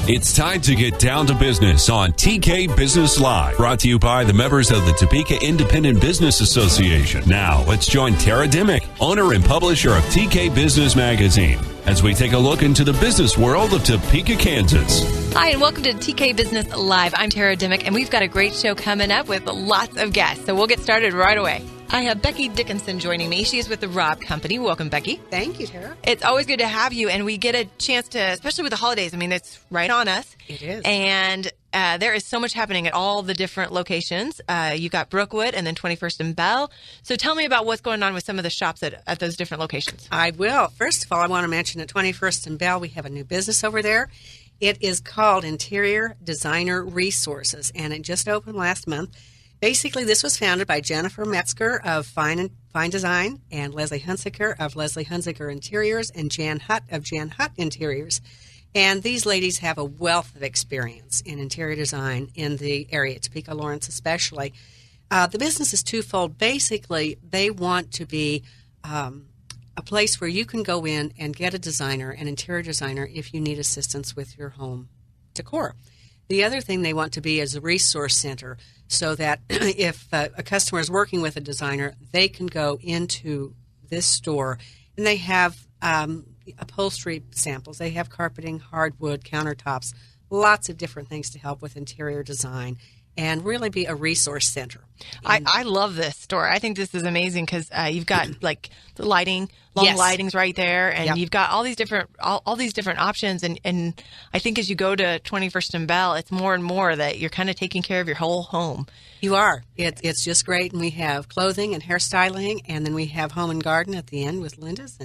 It's time to get down to business on TK Business Live, brought to you by the members of the Topeka Independent Business Association. Now, let's join Tara Dimmick, owner and publisher of TK Business Magazine, as we take a look into the business world of Topeka, Kansas. Hi, and welcome to TK Business Live. I'm Tara Dimmick, and we've got a great show coming up with lots of guests, so we'll get started right away. I have Becky Dickinson joining me. She is with the Robb Company. Welcome, Becky. Thank you, Tara. It's always good to have you, and we get a chance to, especially with the holidays, I mean, it's right on us. It is. And there is so much happening at all the different locations. You've got Brookwood and then 21st and Bell. So tell me about what's going on with some of the shops at those different locations. I will. First of all, I want to mention at 21st and Bell, we have a new business over there. It is called Interior Designer Resources, and it just opened last month. Basically, this was founded by Jennifer Metzger of Fine Design and Leslie Hunziker of Leslie Hunziker Interiors and Jan Hutt of Jan Hutt Interiors. And these ladies have a wealth of experience in interior design in the area, Topeka, Lawrence especially. The business is twofold. Basically, they want to be a place where you can go in and get a designer, an interior designer, if you need assistance with your home decor. The other thing they want to be is a resource center so that if a customer is working with a designer, they can go into this store and they have upholstery samples. They have carpeting, hardwood, countertops, lots of different things to help with interior design and really be a resource center. I love this store. I think this is amazing because you've got like the lighting, long lightings right there, and you've got all these different options. And I think as you go to 21st and Bell, it's more and more that you're kind of taking care of your whole home. You are. It's just great. And we have clothing and hairstyling, and then we have home and garden at the end with Linda's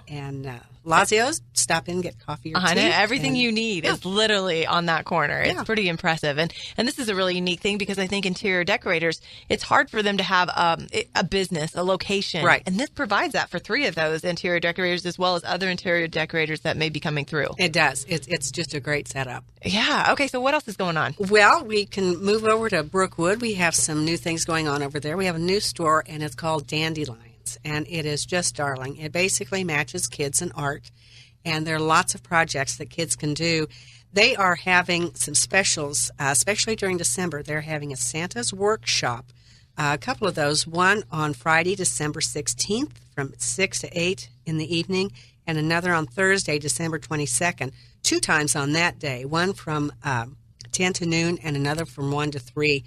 and Lazio's. Stop in, get coffee or tea. Everything you need is literally on that corner. It's pretty impressive. And this is a really unique thing because I think interior decorators, it's hard for them to have a business, a location. Right. And this provides that for 3 of those interior decorators as well as other interior decorators that may be coming through. It does. It's just a great setup. Yeah. Okay, so what else is going on? Well, we can move over to Brookwood. We have some new things going on over there. We have a new store, and it's called Dandelion. And it is just darling. It basically matches kids and art, and there are lots of projects that kids can do. They are having some specials, especially during December. They're having a Santa's workshop, a couple of those, one on Friday, December 16th from 6 to 8 in the evening, and another on Thursday, December 22nd, 2 times on that day, one from 10 to noon and another from 1 to 3.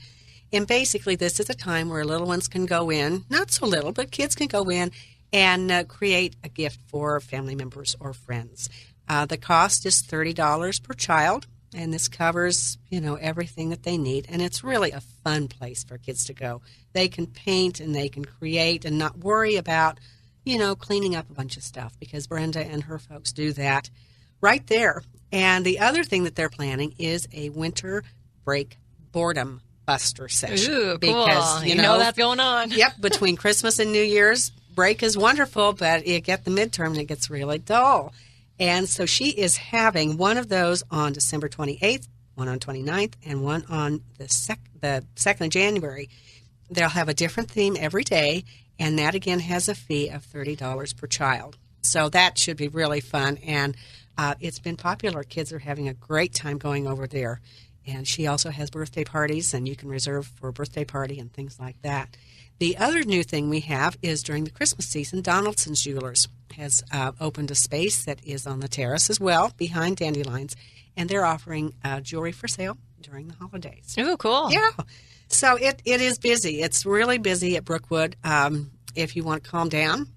And basically, this is a time where little ones can go in, not so little, but kids can go in and create a gift for family members or friends. The cost is $30 per child, and this covers, everything that they need. And it's really a fun place for kids to go. They can paint and they can create and not worry about, cleaning up a bunch of stuff because Brenda and her folks do that right there. And the other thing that they're planning is a winter break boredom buster session. Ooh, because cool. You know that's going on. Yep, between Christmas and New Year's, break is wonderful, but you get the midterm and it gets really dull. And so she is having one of those on December 28th, one on 29th, and one on the 2nd of January. They'll have a different theme every day, and that again has a fee of $30 per child. So that should be really fun, and it's been popular. Kids are having a great time going over there. And she also has birthday parties, and you can reserve for a birthday party and things like that. The other new thing we have is during the Christmas season, Donaldson's Jewelers has opened a space that is on the terrace as well, behind Dandelions, and they're offering jewelry for sale during the holidays. Ooh, cool. Yeah. So it is busy. It's really busy at Brookwood. If you want to calm down,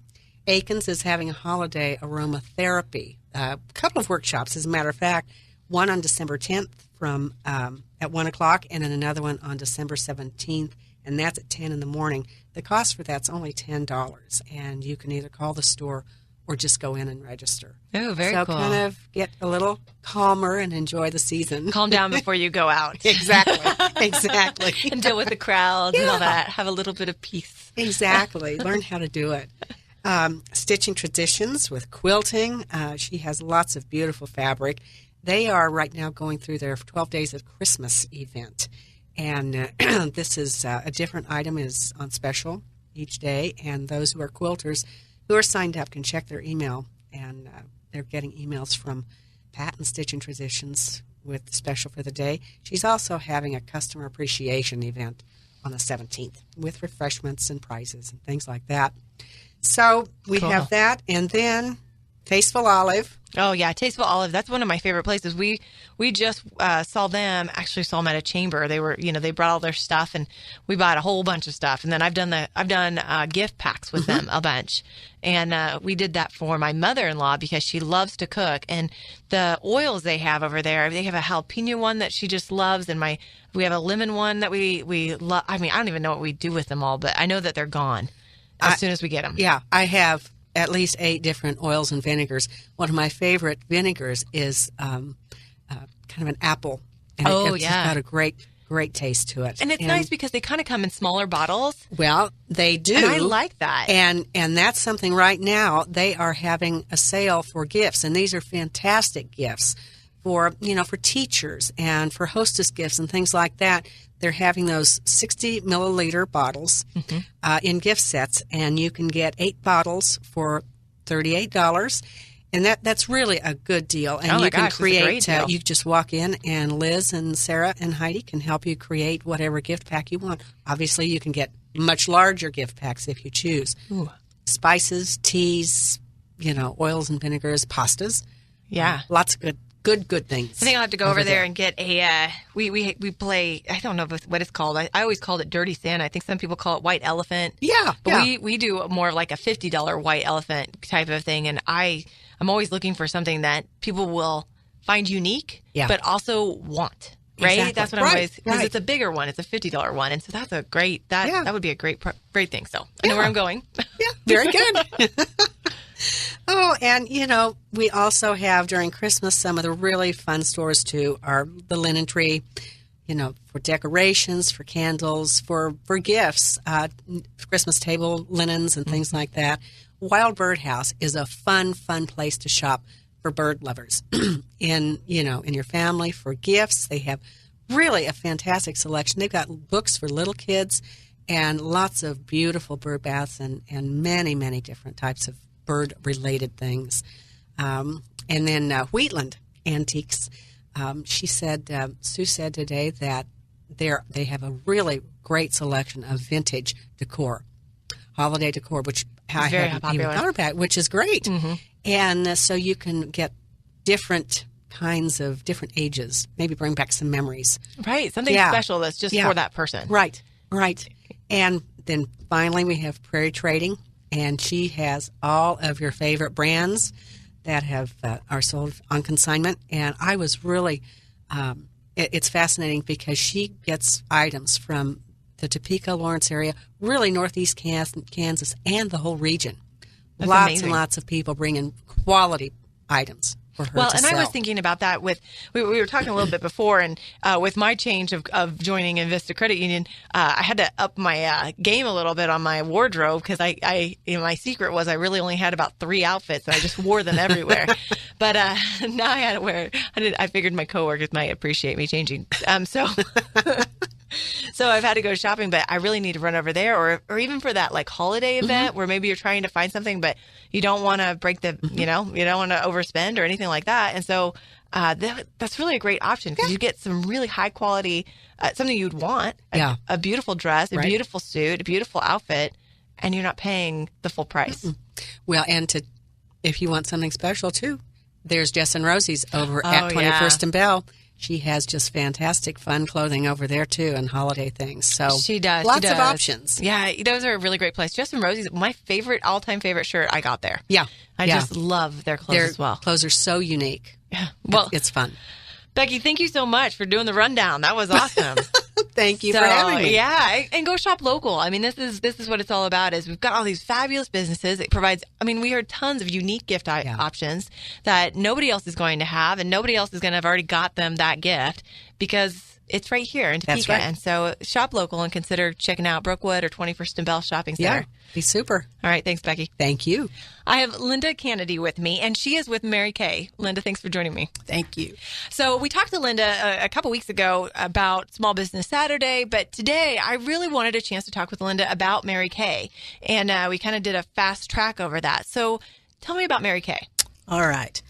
Aikens is having a holiday aromatherapy, a couple of workshops, as a matter of fact, one on December 10th from at 1 o'clock, and then another one on December 17th, and that's at 10 in the morning. The cost for that's only $10, and you can either call the store or just go in and register. Oh, very cool. So kind of get a little calmer and enjoy the season. Calm down before you go out. Exactly. And deal with the crowds and all that. Have a little bit of peace. Exactly. Learn how to do it. Stitching Traditions with quilting. She has lots of beautiful fabric. They are right now going through their 12 Days of Christmas event. And this is a different item is on special each day. And those who are quilters who are signed up can check their email. And they're getting emails from Pat and Stitching Traditions with the special for the day. She's also having a customer appreciation event on the 17th with refreshments and prizes and things like that. So we have that, and then Tasteful Olive. Oh, yeah, Tasteful Olive. That's one of my favorite places. We just saw them at a chamber. They were, they brought all their stuff, and we bought a whole bunch of stuff. And then I've done gift packs with them a bunch. And we did that for my mother-in-law because she loves to cook. And the oils they have over there, they have a jalapeno one that she just loves, and we have a lemon one that we love. I mean, I don't even know what we do with them all, but I know that they're gone as soon as we get them. Yeah, I have at least 8 different oils and vinegars. One of my favorite vinegars is kind of an apple. And it's got a great taste to it. And it's nice because they kind of come in smaller bottles. Well, they do. And I like that. And that's something right now. They are having a sale for gifts, and these are fantastic gifts for teachers and for hostess gifts and things like that. They're having those 60 milliliter bottles in gift sets, and you can get 8 bottles for $38. And that's really a good deal. And you can create, you just walk in, and Liz and Sarah and Heidi can help you create whatever gift pack you want. Obviously, you can get much larger gift packs if you choose. Ooh. Spices, teas, oils and vinegars, pastas. Yeah. Lots of good things. I think I'll have to go over there and get a, we play, I don't know what it's called. I always called it Dirty Santa. I think some people call it White Elephant. Yeah. But we do more of like a $50 White Elephant type of thing. And I'm always looking for something that people will find unique, but also want. Right? Exactly. That's what I'm always, because it's a bigger one. It's a $50 one. And so that's a great, that would be a great thing. So I know where I'm going. Yeah. Very good. Oh, and, we also have during Christmas some of the really fun stores, too, are the Linen Tree, for decorations, for candles, for gifts, Christmas table linens and things like that. Wild Bird House is a fun place to shop for bird lovers in your family, for gifts. They have really a fantastic selection. They've got books for little kids and lots of beautiful bird baths and many, many different types of bird-related things. And then Wheatland Antiques. Sue said today that they have a really great selection of vintage decor, holiday decor, which I haven't even thought about, which is great. Mm-hmm. And so you can get different kinds of different ages, maybe bring back some memories. Right, something special that's just for that person. Right. And then finally we have Prairie Trading. And she has all of your favorite brands that are sold on consignment. And I was really, it's fascinating because she gets items from the Topeka, Lawrence area, really northeast Kansas, and the whole region. That's lots amazing. And lots of people bring in quality items for her to sell. I was thinking about that we were talking a little bit before, and with my change of joining Invista Credit Union, I had to up my game a little bit on my wardrobe because my secret was I really only had about 3 outfits and I just wore them everywhere. But now I had to wear. I figured my coworkers might appreciate me changing. So I've had to go shopping, but I really need to run over there, or even for that like holiday event where maybe you're trying to find something, but you don't want to break the, you don't want to overspend or anything like that. And so that's really a great option because you get some really high quality, something you'd want, a beautiful dress, a beautiful suit, a beautiful outfit, and you're not paying the full price. Well, and if you want something special too, there's Jess and Rosie's over at 21st and Bell. She has just fantastic fun clothing over there, too, and holiday things. So she does. Lots of options. Yeah, those are a really great place. Just and Rosie's, my all-time favorite shirt I got there. Yeah. I just love their clothes as well. Their clothes are so unique. Yeah. Well, it's fun. Becky, thank you so much for doing the rundown. That was awesome. Thank you for having me. Yeah, and go shop local. I mean, this is what it's all about. Is we've got all these fabulous businesses. It provides. I mean, we heard tons of unique gift options that nobody else is going to have, and nobody else is going to have already got them that gift because it's right here in Topeka. That's right. And so shop local and consider checking out Brookwood or 21st and Bell Shopping Center. Yeah, be super. All right, thanks, Becky. Thank you. I have Linda Canady with me, and she is with Mary Kay. Linda, thanks for joining me. Thank you. So we talked to Linda a couple weeks ago about Small Business Saturday, but today I really wanted a chance to talk with Linda about Mary Kay, and we kind of did a fast track over that. So tell me about Mary Kay. All right.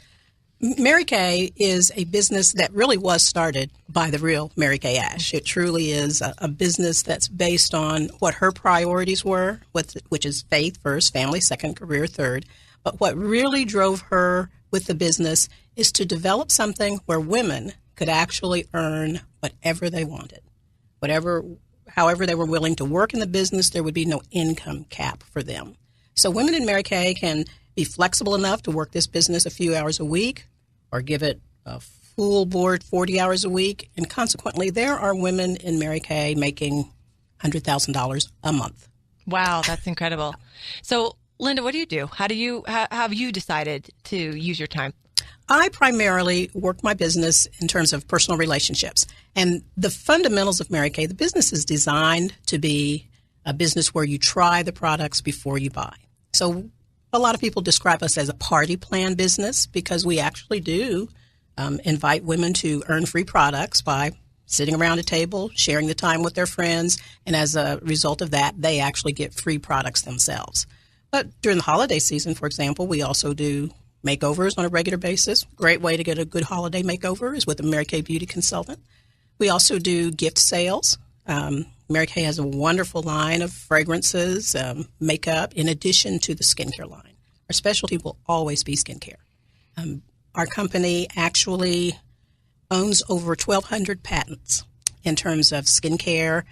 Mary Kay is a business that really was started by the real Mary Kay Ash. It truly is a business that's based on what her priorities were, which is faith first, family second, career third. But what really drove her with the business is to develop something where women could actually earn whatever they wanted. However they were willing to work in the business, there would be no income cap for them. So women in Mary Kay can be flexible enough to work this business a few hours a week or give it a full board 40 hours a week. And consequently, there are women in Mary Kay making $100,000 a month. Wow, that's incredible. So, Linda, what do you do? How have you decided to use your time? I primarily work my business in terms of personal relationships. And the fundamentals of Mary Kay, the business is designed to be a business where you try the products before you buy. So a lot of people describe us as a party plan business because we actually do invite women to earn free products by sitting around a table, sharing the time with their friends, and as a result of that, they actually get free products themselves. But during the holiday season, for example, we also do makeovers on a regular basis. Great way to get a good holiday makeover is with a Mary Kay beauty consultant. We also do gift sales. Mary Kay has a wonderful line of fragrances, makeup, in addition to the skincare line. Our specialty will always be skincare. Our company actually owns over 1,200 patents in terms of skincare,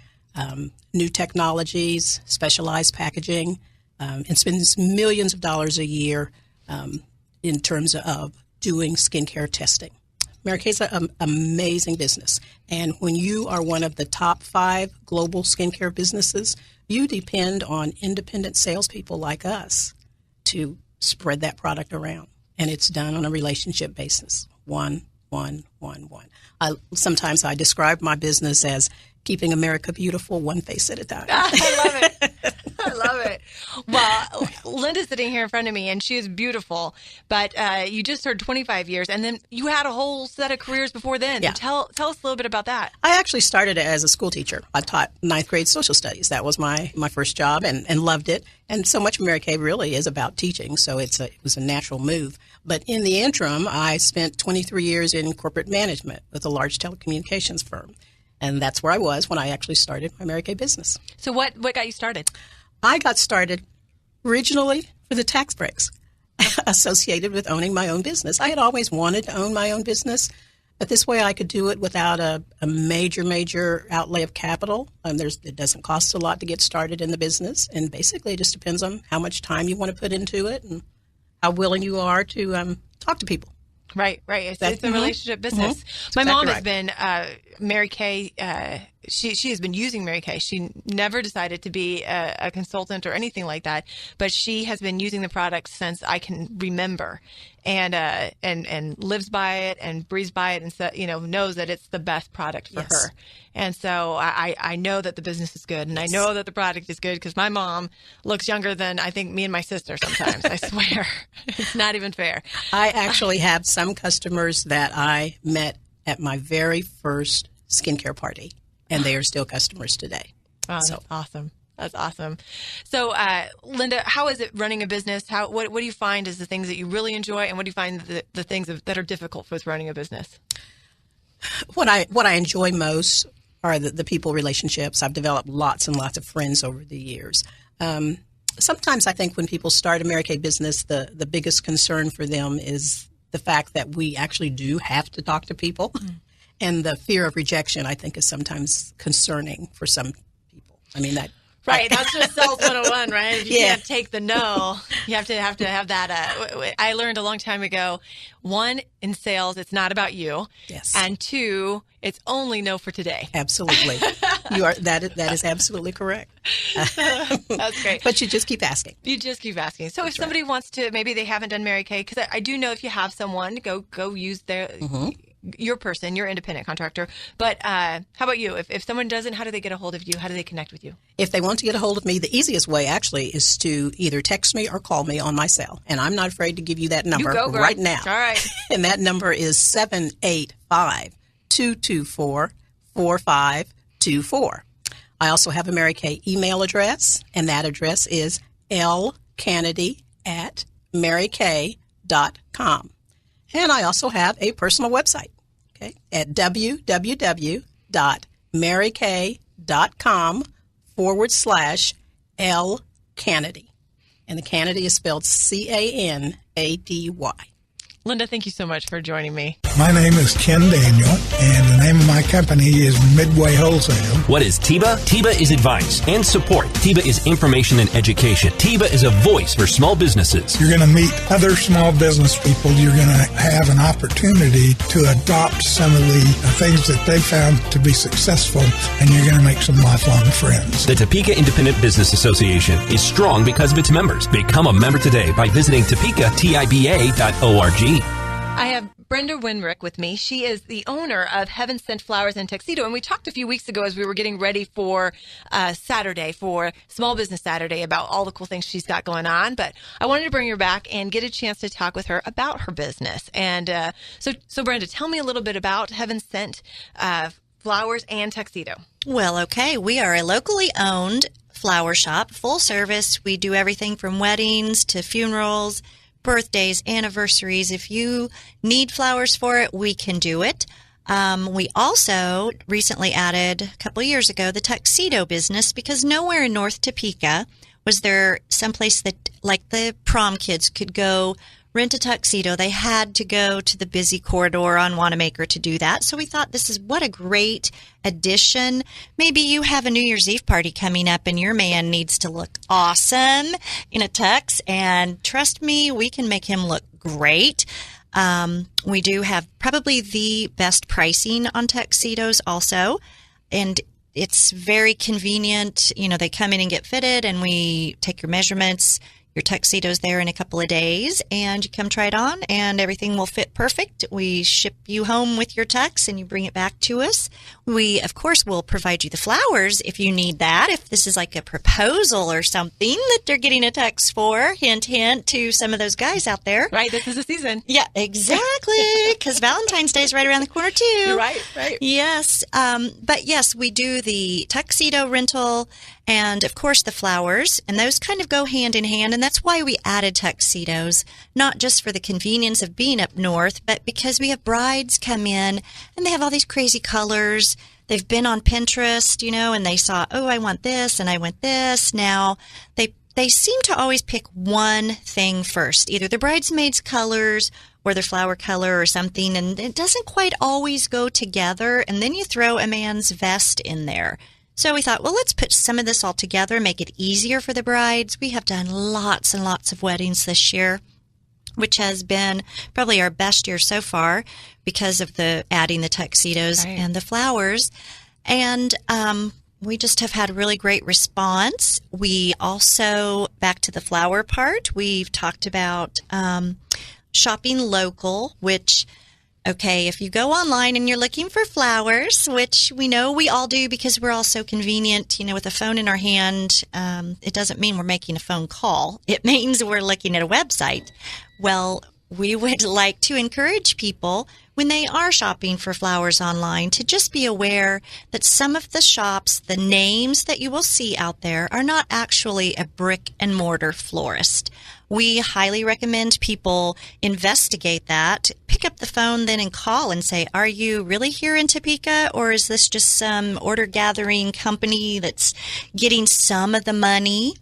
new technologies, specialized packaging, and spends millions of dollars a year in terms of doing skincare testing. Mary Kay's an amazing business. And when you are one of the top 5 global skincare businesses, you depend on independent salespeople like us to spread that product around. And it's done on a relationship basis. One. Sometimes I describe my business as keeping America beautiful one face at a time. I love it. I love it. Well, Linda's sitting here in front of me, and she is beautiful. But you just heard 25 years, and then you had a whole set of careers before then. Yeah. So tell us a little bit about that. I actually started as a school teacher. I taught 9th grade social studies. That was my first job, and loved it. And so much of Mary Kay really is about teaching, so it was a natural move. But in the interim, I spent 23 years in corporate management with a large telecommunications firm. And that's where I was when I actually started my Mary Kay business. So what got you started? I got started originally for the tax breaks associated with owning my own business. I had always wanted to own my own business, but this way I could do it without a major outlay of capital. It doesn't cost a lot to get started in the business, and basically it just depends on how much time you want to put into it and how willing you are to talk to people. Right. It's a relationship business. My mom has been Mary Kay. She has been using Mary Kay. She never decided to be a consultant or anything like that, but she has been using the product since I can remember, and lives by it and breathes by it, and so, knows that it's the best product for her. And so I know that the business is good, and I know that the product is good because my mom looks younger than I think me and my sister sometimes. I swear, it's not even fair. I actually have some customers that I met at my very first skincare party, and they are still customers today. Oh, that's awesome. That's awesome. So, Linda, how is it running a business? What do you find is the things that you really enjoy, and what do you find the things that are difficult with running a business? What I enjoy most are the people relationships. I've developed lots and lots of friends over the years. Sometimes I think when people start a Mary Kay business, the biggest concern for them is the fact that we actually do have to talk to people. And the fear of rejection, I think, is sometimes concerning for some people. I mean, that... Right, that's just sales 101, right? If you can't take the no, you have to have that. I learned a long time ago, 1, in sales, it's not about you. Yes. And 2, it's only no for today. Absolutely. That is absolutely correct. That's great. But you just keep asking. So if somebody wants to, maybe they haven't done Mary Kay, because I do know if you have someone, go use their... your person, your independent contractor. But how about you? If someone doesn't, how do they get a hold of you? How do they connect with you? If they want to get a hold of me, the easiest way actually is to either text me or call me on my cell. And I'm not afraid to give you that number right now. All right. And that number is 785-224-4524. I also have a Mary Kay email address, and that address is lcanady@marykay.com. And I also have a personal website, okay, at www.marykay.com/L Canady. And the Canady is spelled Canady. Linda, thank you so much for joining me. My name is Ken Daniel, and the name of my company is Midway Wholesale. What is TIBA? TIBA is advice and support. TIBA is information and education. TIBA is a voice for small businesses. You're going to meet other small business people. You're going to have an opportunity to adopt some of the things that they found to be successful, and you're going to make some lifelong friends. The Topeka Independent Business Association is strong because of its members. Become a member today by visiting topekatiba.org. I have Brenda Wrenrich with me. She is the owner of Heaven Sent Flowers and Tuxedo. And we talked a few weeks ago as we were getting ready for Saturday, for Small Business Saturday, about all the cool things she's got going on. But I wanted to bring her back and get a chance to talk with her about her business. And so Brenda, tell me a little bit about Heaven Sent Flowers and Tuxedo. Well, okay. We are a locally owned flower shop, full service. We do everything from weddings to funerals, birthdays, anniversaries. If you need flowers for it, we can do it. We also recently added, a couple of years ago, the tuxedo business, because nowhere in North Topeka was there someplace that, like, the prom kids could go rent a tuxedo. They had to go to the busy corridor on Wanamaker to do that. So we thought, this is what a great addition. Maybe you have a New Year's Eve party coming up and your man needs to look awesome in a tux, and trust me, we can make him look great. We do have probably the best pricing on tuxedos also, and it's very convenient. You know, they come in and get fitted, and we take your measurements. Your tuxedo's there in a couple of days, and you come try it on, and everything will fit perfect. We ship you home with your tux, and you bring it back to us. We, of course, will provide you the flowers if you need that. If this is like a proposal or something that they're getting a tux for, hint, hint to some of those guys out there. Right, this is the season. Yeah, exactly, because Valentine's Day is right around the corner, too. You're right. Yes, but yes, we do the tuxedo rental and, of course, the flowers, and those kind of go hand in hand, and that's why we added tuxedos, not just for the convenience of being up north, but because we have brides come in, and they have all these crazy colors. They've been on Pinterest, you know, and they saw, oh, I want this, and I want this. Now, they seem to always pick one thing first, either the bridesmaids' colors or their flower color or something, and it doesn't quite always go together, and then you throw a man's vest in there. So we thought, well, let's put some of this all together, make it easier for the brides. We have done lots and lots of weddings this year, which has been probably our best year so far because of the adding the tuxedos and the flowers. And we just have had really great response. We also, back to the flower part, we've talked about shopping local, which... Okay, if you go online and you're looking for flowers, which we know we all do because we're all so convenient, you know, with a phone in our hand, it doesn't mean we're making a phone call. It means we're looking at a website. Well, we would like to encourage people when they are shopping for flowers online to just be aware that some of the shops, the names that you will see out there, are not actually a brick and mortar florist. We highly recommend people investigate that, pick up the phone then and call and say, are you really here in Topeka, or is this just some order gathering company that's getting some of the money?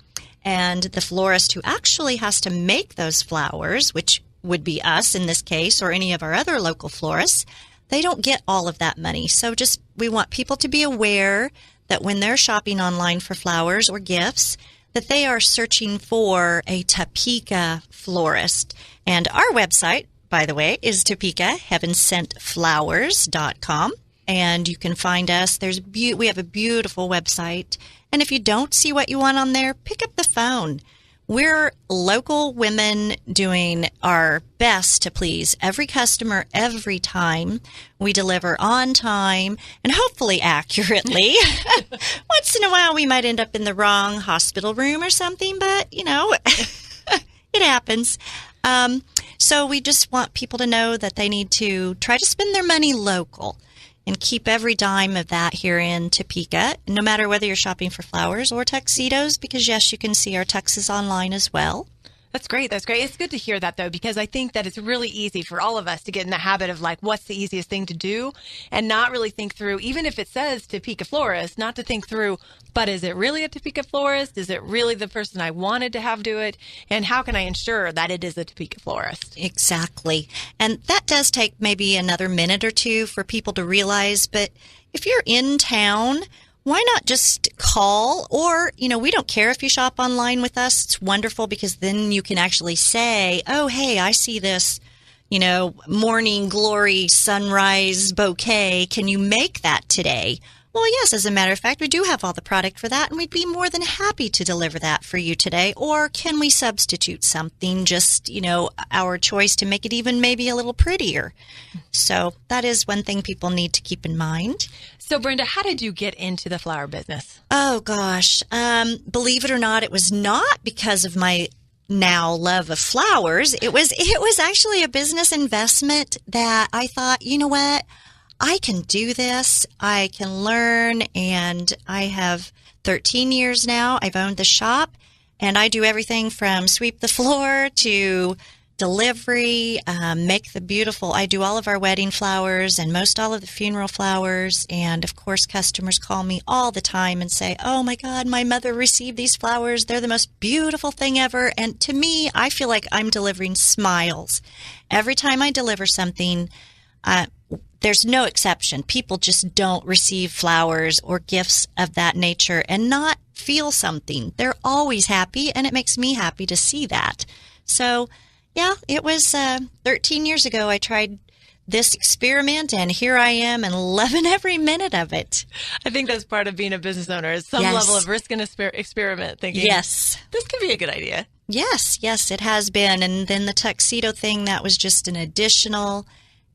And the florist who actually has to make those flowers, which would be us in this case, or any of our other local florists, they don't get all of that money. So just, we want people to be aware that when they're shopping online for flowers or gifts, that they are searching for a Topeka florist. And our website, by the way, is TopekaHeavenSentFlowers.com. And you can find us. We have a beautiful website. And if you don't see what you want on there, pick up the phone. We're local women doing our best to please every customer every time. We deliver on time and hopefully accurately. Once in a while, we might end up in the wrong hospital room or something, but, you know, it happens. So we just want people to know that they need to try to spend their money local and keep every dime of that here in Topeka, no matter whether you're shopping for flowers or tuxedos, because, yes, you can see our tuxes online as well. That's great. That's great. It's good to hear that, though, because I think that it's really easy for all of us to get in the habit of like, what's the easiest thing to do, and not really think through, even if it says Topeka florist, not to think through, but is it really a Topeka florist? Is it really the person I wanted to have do it? And how can I ensure that it is a Topeka florist? Exactly. And that does take maybe another minute or two for people to realize, but if you're in town, why not just call? Or, we don't care if you shop online with us. It's wonderful because then you can actually say, oh, hey, I see this, morning glory sunrise bouquet. Can you make that today? Well, yes, as a matter of fact, we do have all the product for that, and we'd be more than happy to deliver that for you today. Or can we substitute something, just, our choice to make it even maybe a little prettier? So that is one thing people need to keep in mind. So, Brenda, how did you get into the flower business? Oh, gosh. Believe it or not, it was not because of my now love of flowers. It was actually a business investment that I thought, you know what? I can do this. I can learn. And I have 13 years now. I've owned the shop, and I do everything from sweep the floor to delivery, I do all of our wedding flowers and most all of the funeral flowers. And of course, customers call me all the time and say, oh my God, my mother received these flowers. They're the most beautiful thing ever. And to me, I feel like I'm delivering smiles. Every time I deliver something, there's no exception. People just don't receive flowers or gifts of that nature and not feel something. They're always happy, and it makes me happy to see that. So, yeah, it was 13 years ago I tried this experiment, and here I am and loving every minute of it. I think that's part of being a business owner is some level of risk and experiment thinking. Yes. This could be a good idea. Yes, it has been. And then the tuxedo thing, that was just an additional.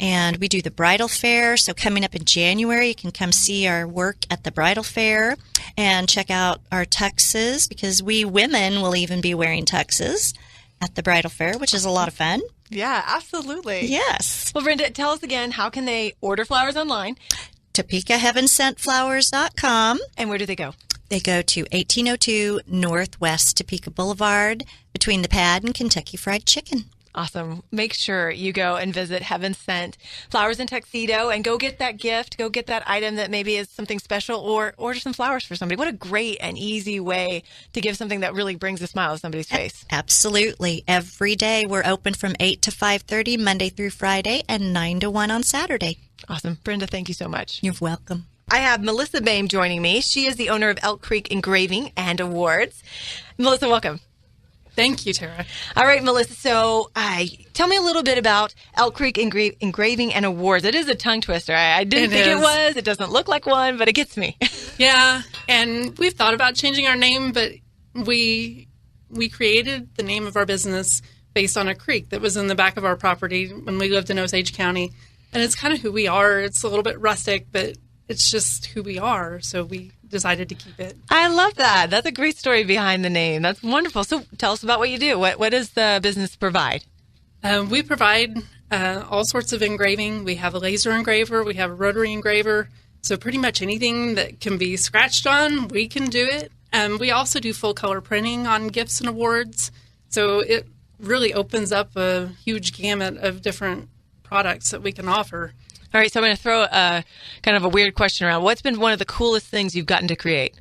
And we do the bridal fair. So coming up in January, you can come see our work at the bridal fair and check out our tuxes, because we women will even be wearing tuxes at the bridal fair, which is a lot of fun. Yeah, absolutely. Yes. Well, Brenda, tell us again, how can they order flowers online? TopekaHeavenSentFlowers.com. And where do they go? They go to 1802 Northwest Topeka Boulevard between the Pad and Kentucky Fried Chicken. Awesome. Make sure you go and visit Heaven Sent Flowers and Tuxedo and go get that gift, go get that item that maybe is something special, or order some flowers for somebody. What a great and easy way to give something that really brings a smile to somebody's face. Absolutely. Every day we're open from 8 to 5:30 Monday through Friday and 9 to 1 on Saturday. Awesome. Brenda, thank you so much. You're welcome. I have Melissa Bame joining me. She is the owner of Elk Creek Engraving and Awards. Melissa, welcome. Thank you, Tara. All right, Melissa. So tell me a little bit about Elk Creek Engraving and Awards. It is a tongue twister. I didn't think it was. It doesn't look like one, but it gets me. Yeah, and we've thought about changing our name, but we created the name of our business based on a creek that was in the back of our property when we lived in Osage County. And it's kind of who we are. It's a little bit rustic, but it's just who we are. So we decided to keep it. I love that. That's a great story behind the name. That's wonderful. So tell us about what you do. What does the business provide? We provide all sorts of engraving. We have a laser engraver. We have a rotary engraver. So pretty much anything that can be scratched on, we can do it. We also do full color printing on gifts and awards. So it really opens up a huge gamut of different products that we can offer. All right, so I'm going to throw a kind of a weird question around. What's been one of the coolest things you've gotten to create?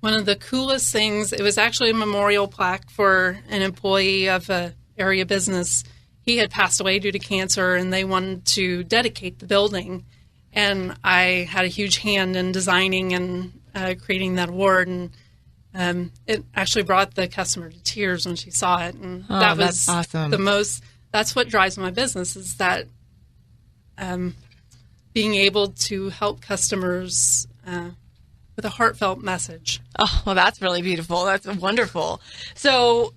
One of the coolest things, it was actually a memorial plaque for an employee of an area business. He had passed away due to cancer, and they wanted to dedicate the building. And I had a huge hand in designing and creating that award. And it actually brought the customer to tears when she saw it. And that was awesome. That's what drives my business, is that being able to help customers with a heartfelt message. Oh, well, that's really beautiful. That's wonderful. So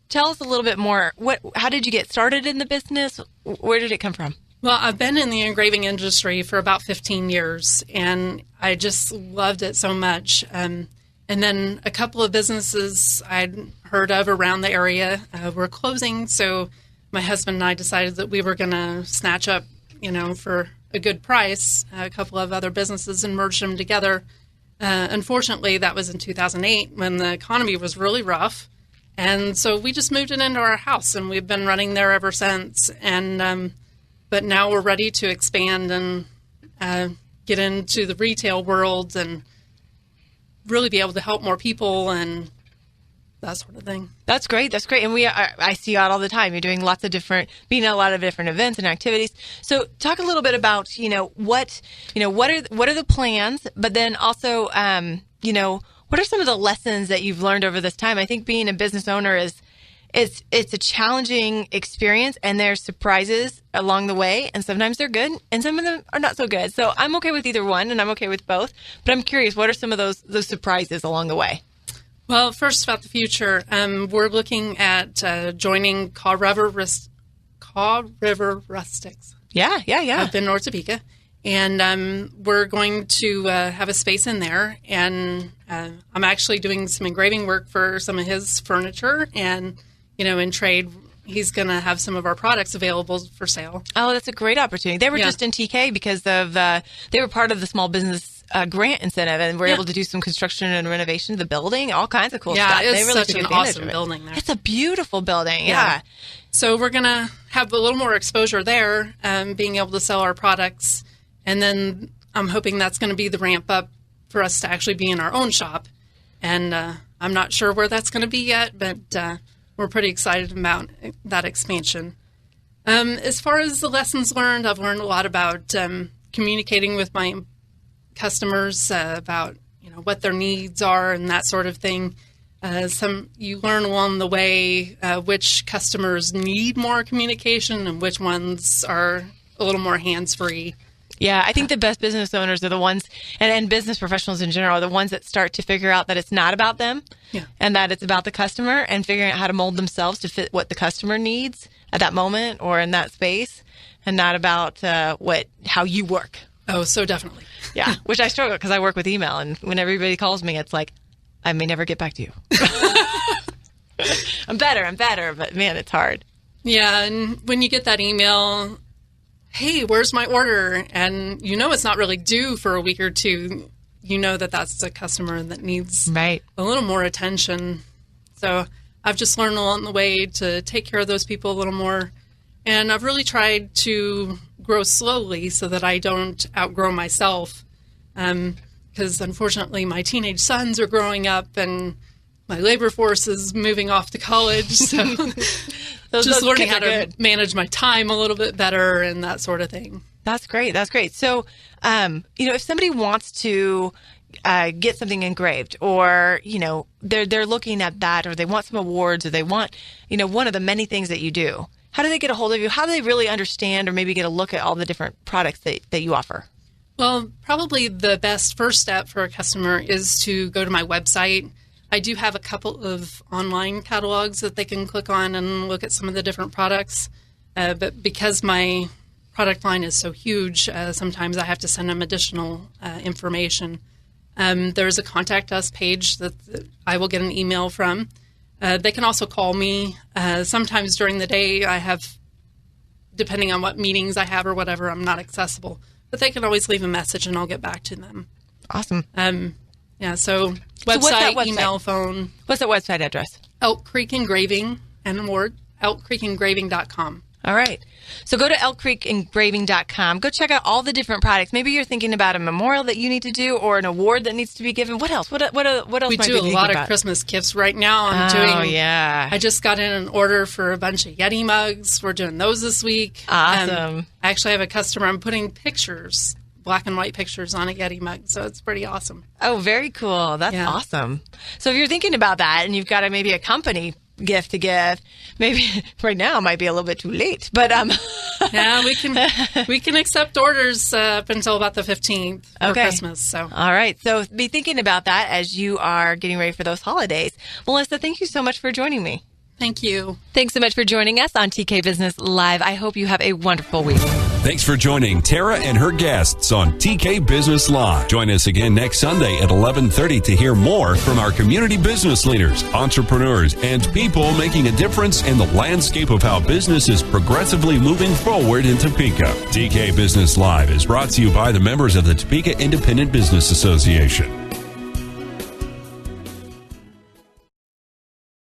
tell us a little bit more. How did you get started in the business? Where did it come from? Well, I've been in the engraving industry for about 15 years, and I just loved it so much. And then a couple of businesses I'd heard of around the area were closing, so my husband and I decided that we were going to snatch up, for a good price, a couple of other businesses and merge them together. Unfortunately, that was in 2008 when the economy was really rough, And so we just moved it into our house, and we've been running there ever since. And but now we're ready to expand and get into the retail world and really be able to help more people and that sort of thing. That's great. That's great. And I see you out all the time. You're doing being at a lot of different events and activities. So talk a little bit about, what are the plans, but then also, what are some of the lessons that you've learned over this time? I think being a business owner it's a challenging experience, and there's surprises along the way, and sometimes they're good and some of them are not so good. So I'm okay with either one, and I'm okay with both, but I'm curious, what are some of those surprises along the way? Well, first about the future, we're looking at joining Kaw River Rustics. Yeah. Up in North Topeka. And we're going to have a space in there. And I'm actually doing some engraving work for some of his furniture. And, in trade, he's going to have some of our products available for sale. Oh, that's a great opportunity. They were just in TK because of they were part of the small business grant incentive, and we're able to do some construction and renovation of the building, all kinds of cool stuff. Yeah, it's really such an awesome building there. It's a beautiful building, yeah. So we're going to have a little more exposure there, being able to sell our products, and then I'm hoping that's going to be the ramp up for us to actually be in our own shop. And I'm not sure where that's going to be yet, but we're pretty excited about that expansion. As far as the lessons learned, I've learned a lot about communicating with my customers about what their needs are and that sort of thing. You learn along the way which customers need more communication and which ones are a little more hands-free. Yeah, I think the best business owners are the ones, and business professionals in general, are the ones that start to figure out that it's not about them, and that it's about the customer, and figuring out how to mold themselves to fit what the customer needs at that moment or in that space, and not about how you work. Oh, so definitely. Yeah, which I struggle because I work with email, and when everybody calls me, it's like, I may never get back to you. I'm better, but man, it's hard. Yeah, and when you get that email, hey, where's my order? And it's not really due for a week or two. That's a customer that needs a little more attention. So I've just learned along the way to take care of those people a little more. And I've really tried to grow slowly so that I don't outgrow myself. Because unfortunately, my teenage sons are growing up and my labor force is moving off to college. So just learning how to manage my time a little bit better and that sort of thing. That's great. So, if somebody wants to get something engraved, or, they're looking at that, or they want some awards, or they want, one of the many things that you do, how do they get a hold of you? How do they really understand or maybe get a look at all the different products that you offer? Well, probably the best first step for a customer is to go to my website. I do have a couple of online catalogs that they can click on and look at some of the different products. But because my product line is so huge, sometimes I have to send them additional information. There's a contact us page that I will get an email from. They can also call me. Sometimes during the day I have, depending on what meetings I have or whatever, I'm not accessible. But they can always leave a message and I'll get back to them. Awesome. So website, email, phone. What's that website address? Elk Creek Engraving, and more, elkcreekengraving.com. All right. So go to elkcreekengraving.com. Go check out all the different products. Maybe you're thinking about a memorial that you need to do or an award that needs to be given. What else? What else we might do be a lot about? of Christmas gifts right now. I just got in an order for a bunch of Yeti mugs. We're doing those this week. Awesome. I actually have a customer. I'm putting pictures, black and white pictures, on a Yeti mug, so it's pretty awesome. Oh, very cool. That's awesome. So if you're thinking about that and you've got maybe a company gift to give, maybe right now might be a little bit too late, but yeah, we can accept orders up until about the 15th for Christmas. So all right, so be thinking about that as you are getting ready for those holidays. Melissa, thank you so much for joining me. Thank you. Thanks so much for joining us on TK Business Live. I hope you have a wonderful week. Thanks for joining Tara and her guests on TK Business Live. Join us again next Sunday at 11:30 to hear more from our community business leaders, entrepreneurs, and people making a difference in the landscape of how business is progressively moving forward in Topeka. TK Business Live is brought to you by the members of the Topeka Independent Business Association.